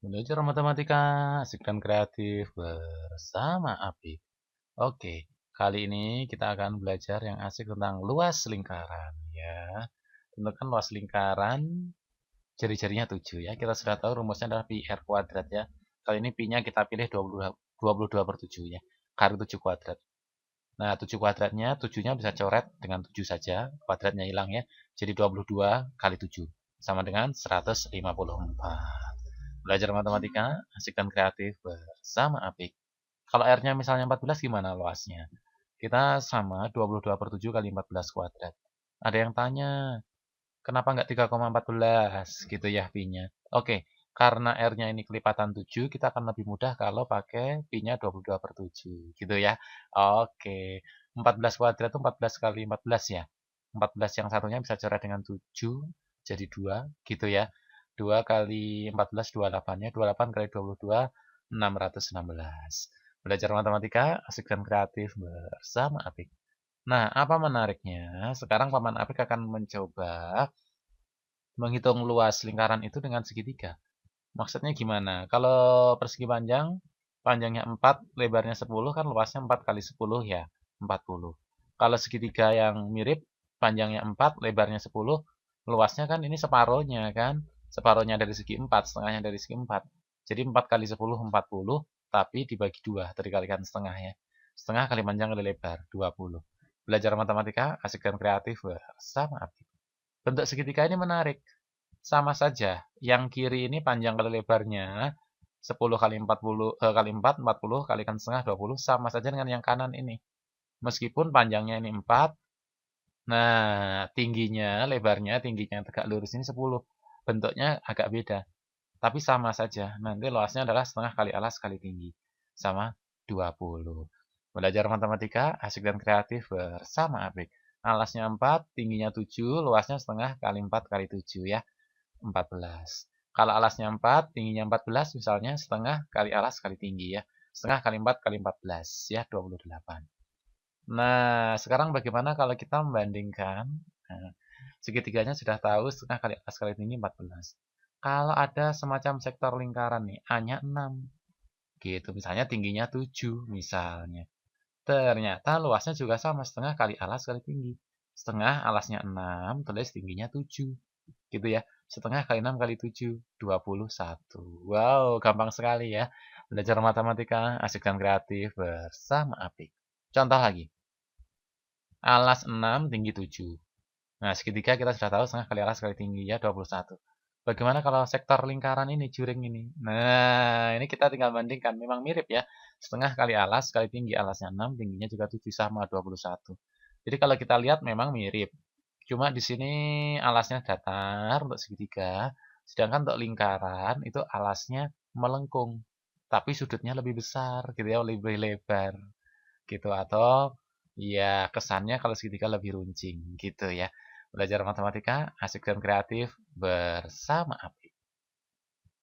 Belajar matematika asik dan kreatif bersama Apik. Oke, kali ini kita akan belajar yang asik tentang luas lingkaran ya. Tentukan luas lingkaran jari-jarinya 7 ya. Kita sudah tahu rumusnya adalah pi r kuadrat ya. Kali ini pi-nya kita pilih 22/7 ya. Kali 7 kuadrat. Nah, 7 kuadratnya, 7-nya bisa coret dengan 7 saja. Kuadratnya hilang ya. Jadi 22 kali 7 sama dengan 154. Belajar matematika, asik dan kreatif bersama Apik. Kalau R-nya misalnya 14 gimana luasnya? Kita sama 22/7 kali 14 kuadrat. Ada yang tanya, kenapa nggak 3,14 gitu ya pi-nya? Oke, karena R-nya ini kelipatan 7, kita akan lebih mudah kalau pakai pi-nya 22/7 gitu ya. Oke, 14 kuadrat itu 14 kali 14 ya. 14 yang satunya bisa coret dengan 7, jadi 2 gitu ya. 2 kali 14, 28 ya. 28 kali 22, 616. Belajar matematika, asik dan kreatif bersama Apik. Nah, apa menariknya? Sekarang Paman Apik akan mencoba menghitung luas lingkaran itu dengan segitiga. Maksudnya gimana? Kalau persegi panjang, panjangnya 4, lebarnya 10 kan luasnya 4 kali 10 ya, 40. Kalau segitiga yang mirip, panjangnya 4, lebarnya 10, luasnya kan ini separohnya kan? Separohnya dari segi 4, setengahnya dari segi 4. Jadi 4 kali 10, 40, tapi dibagi 2, dikalikan setengah ya. Setengah kali panjang kali lebar, 20. Belajar matematika, asik dan kreatif bersama Abdi. Bentuk segitiga ini menarik. Sama saja, yang kiri ini panjang kali lebarnya 10 kali 40 kali 4, 40 kalikan setengah 20 sama saja dengan yang kanan ini. Meskipun panjangnya ini 4, nah tingginya, lebarnya, tingginya yang tegak lurus ini 10. Bentuknya agak beda, tapi sama saja. Nanti luasnya adalah setengah kali alas kali tinggi, sama 20. Belajar matematika, asik dan kreatif bersama Abik. Alasnya 4, tingginya 7, luasnya setengah kali 4 kali 7 ya. 14. Kalau alasnya 4, tingginya 14, misalnya setengah kali alas kali tinggi ya. Setengah kali 4 kali 14 ya, 28. Nah, sekarang bagaimana kalau kita membandingkan? Nah, segitiganya sudah tahu setengah kali alas kali tinggi 14. Kalau ada semacam sektor lingkaran nih, A-nya 6. Gitu, misalnya tingginya 7 misalnya. Ternyata luasnya juga sama, setengah kali alas kali tinggi. Setengah alasnya 6, tulis tingginya 7. Gitu ya. Setengah kali 6 kali 7, 21. Wow, gampang sekali ya. Belajar matematika, asik dan kreatif bersama Apik. Contoh lagi. Alas 6, tinggi 7. Nah, segitiga kita sudah tahu setengah kali alas kali tinggi ya, 21. Bagaimana kalau sektor lingkaran ini, juring ini? Nah, ini kita tinggal bandingkan. Memang mirip ya. Setengah kali alas kali tinggi. Alasnya 6, tingginya juga 7 sama 21. Jadi kalau kita lihat memang mirip. Cuma di sini alasnya datar untuk segitiga, sedangkan untuk lingkaran itu alasnya melengkung, tapi sudutnya lebih besar gitu ya, lebih lebar gitu. Atau ya kesannya kalau segitiga lebih runcing gitu ya. Belajar matematika asik dan kreatif bersama Apik.